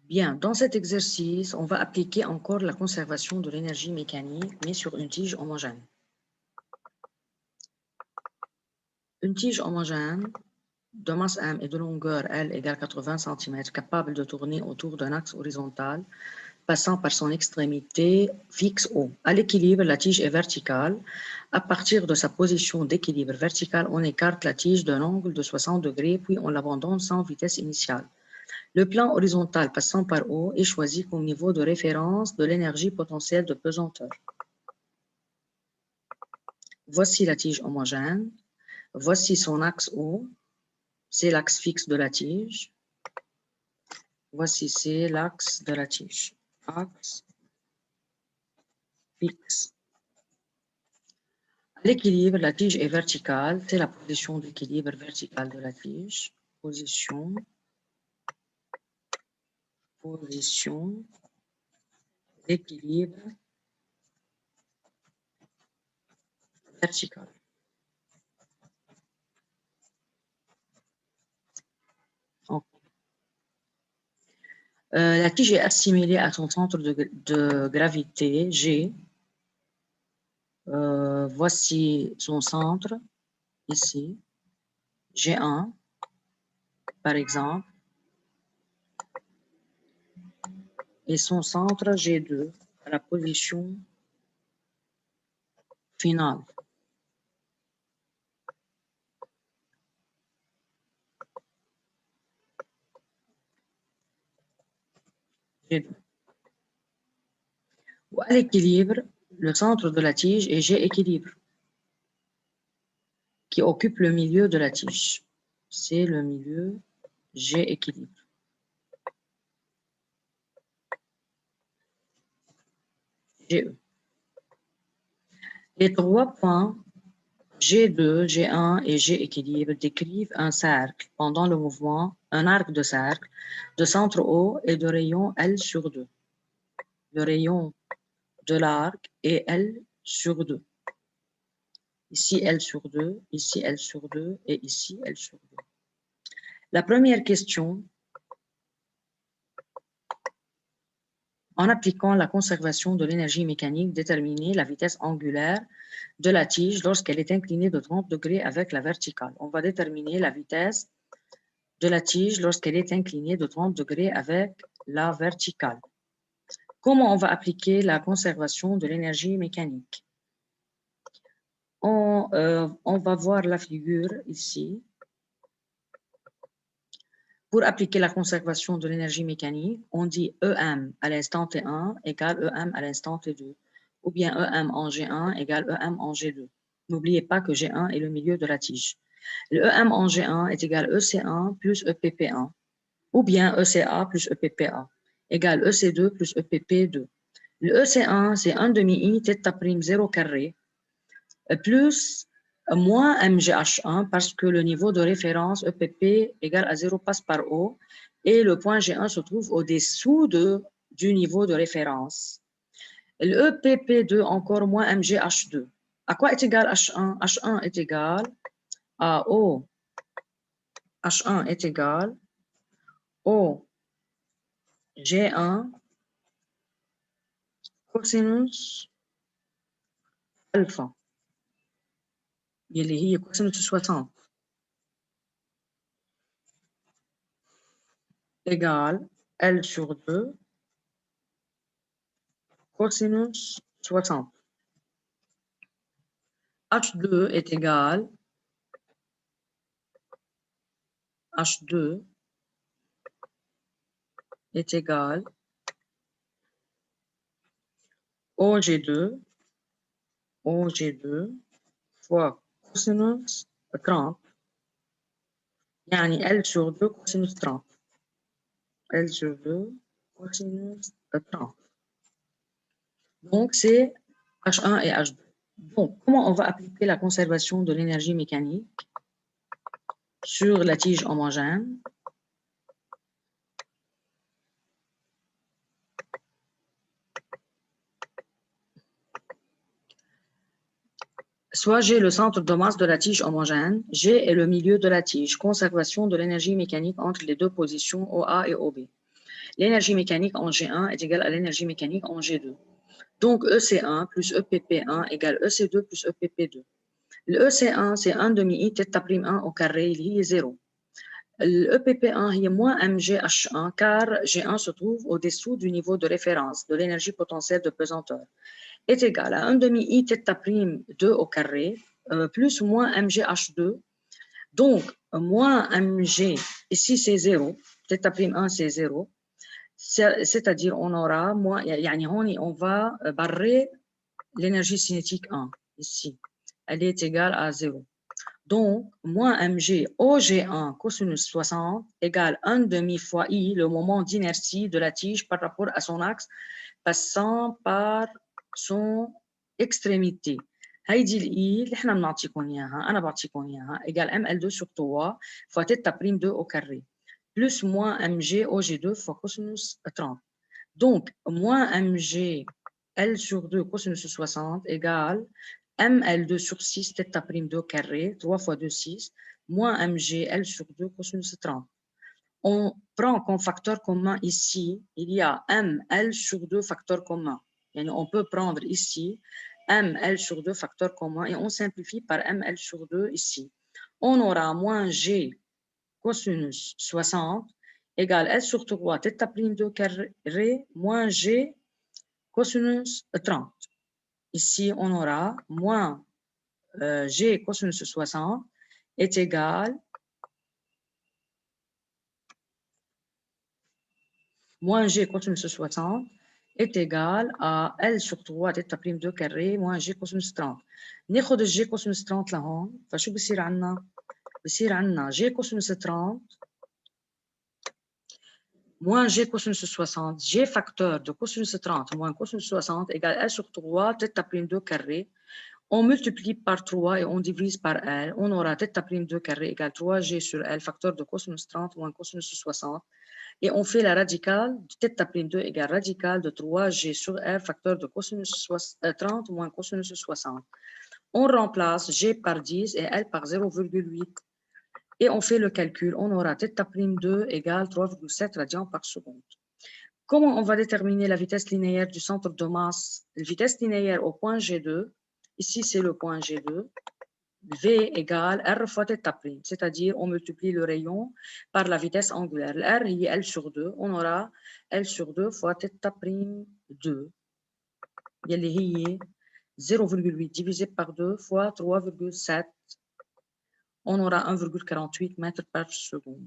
Bien, dans cet exercice, on va appliquer encore la conservation de l'énergie mécanique, mais sur une tige homogène. Une tige homogène de masse M et de longueur L égale 80 cm, capable de tourner autour d'un axe horizontal, passant par son extrémité fixe O. À l'équilibre, la tige est verticale. À partir de sa position d'équilibre vertical, on écarte la tige d'un angle de 60 degrés, puis on l'abandonne sans vitesse initiale. Le plan horizontal passant par O est choisi comme niveau de référence de l'énergie potentielle de pesanteur. Voici la tige homogène. Voici son axe O. C'est l'axe fixe de la tige. Voici, c'est l'axe de la tige. Axe fixe. À l'équilibre, la tige est verticale. C'est la position d'équilibre verticale de la tige. Position d'équilibre verticale. La tige est assimilée à son centre de gravité, G. Voici son centre, ici, G1, par exemple, et son centre, G2, à la position finale. G2. À l'équilibre, le centre de la tige est G équilibre, qui occupe le milieu de la tige. C'est le milieu G équilibre. GE. Les trois points G2, G1 et G équilibre décrivent un cercle pendant le mouvement, un arc de cercle de centre O et de rayon L sur 2. Le rayon de l'arc est L sur 2. Ici L sur 2, ici L sur 2 et ici L sur 2. La première question, en appliquant la conservation de l'énergie mécanique, déterminer la vitesse angulaire de la tige lorsqu'elle est inclinée de 30 degrés avec la verticale. On va déterminer la vitesse de la tige lorsqu'elle est inclinée de 30 degrés avec la verticale. Comment on va appliquer la conservation de l'énergie mécanique? On va voir la figure ici. Pour appliquer la conservation de l'énergie mécanique, on dit EM à l'instant T1 égale EM à l'instant T2, ou bien EM en G1 égale EM en G2. N'oubliez pas que G1 est le milieu de la tige. Le EM en G1 est égal à EC1 plus EPP1, ou bien ECA plus EPPA, égale EC2 plus EPP2. Le EC1, c'est 1 demi-I θ' 0 carré, plus moins MGH1 parce que le niveau de référence EPP égale à 0 passe par O et le point G1 se trouve au-dessous du niveau de référence. Le EPP2 encore moins MGH2. À quoi est égal H1? H1 est égal à O. H1 est égal au G1 cosinus alpha. اللي هي cosinus 60 égale L sur 2 cosinus 60. H2 est égal H2 est égal OG2 fois cosinus 30 يعني L sur 2 cosinus 30 L sur 2 cosinus 30. Donc c'est H1 et H2. Donc comment on va appliquer la conservation de l'énergie mécanique sur la tige homogène? Soit G le centre de masse de la tige homogène, G est le milieu de la tige, conservation de l'énergie mécanique entre les deux positions OA et OB. l'énergie mécanique en G1 est égale à l'énergie mécanique en G2. Donc, EC1 plus EPP1 égale EC2 plus EPP2. Le EC1, c'est 1 demi-I θ' 1 au carré, il est 0. Le EPP1 est moins MGH1 car G1 se trouve au-dessous du niveau de référence de l'énergie potentielle de pesanteur, est égal à 1 demi-I θ' 2 au carré plus ou moins MGH2. Donc, moins MG, ici c'est 0, θ'1 c'est 0, c'est-à-dire on aura moins, on va barrer l'énergie cinétique 1, ici, elle est égale à 0. Donc, moins mg au G1 cosinus 60 égale 1 demi fois I, le moment d'inertie de la tige par rapport à son axe, passant par son extrémité. هيدي الإي اللي احنا بنعطيكم إياها، أنا بعطيكم إياها، égale ML2 sur 3 fois θ' 2 au carré, plus moins mg au G2 fois cosinus 30. Donc, moins mg L sur 2 cosinus 60 égale ML2 sur 6 θ' 2 carré, 3 fois 2, 6, moins MG L sur 2 cosinus 30. On prend comme facteur commun ici, il y a ML sur 2 facteurs communs. Yani on peut prendre ici ML sur 2 facteurs communs et on simplifie par ML sur 2 ici. On aura moins G cosinus 60 égale L sur 3 θ' 2 carré moins G cosinus 30. Ici, on aura moins G cosinus 60 est égal moins G cosinus 60 est égal à L sur 3 θ' 2 carré moins G cosinus 30. ناخد G cosinus 30 لهون، فشو بصير عنا؟ بصير عنا G cosinus 30 moins G cosinus 60, G facteur de cosinus 30 moins cosinus 60 égale L sur 3 θ' 2 carré. On multiplie par 3 et on divise par L. On aura θ' 2 carré égale 3G sur L, facteur de cosinus 30 moins cosinus 60. Et on fait la radicale de θ' 2 égale radicale de 3G sur L, facteur de cosinus 30 moins cosinus 60. On remplace G par 10 et L par 0,8. Et on fait le calcul. On aura θ' 2 égale 3,7 radians par seconde. Comment on va déterminer la vitesse linéaire du centre de masse? La vitesse linéaire au point G2, ici c'est le point G2, V égale R fois θ', c'est-à-dire on multiplie le rayon par la vitesse angulaire. R est L sur 2, on aura L sur 2 fois θ'2, اللي هي 0,8 divisé par 2 fois 3,7, on aura 1,48 mètres par seconde.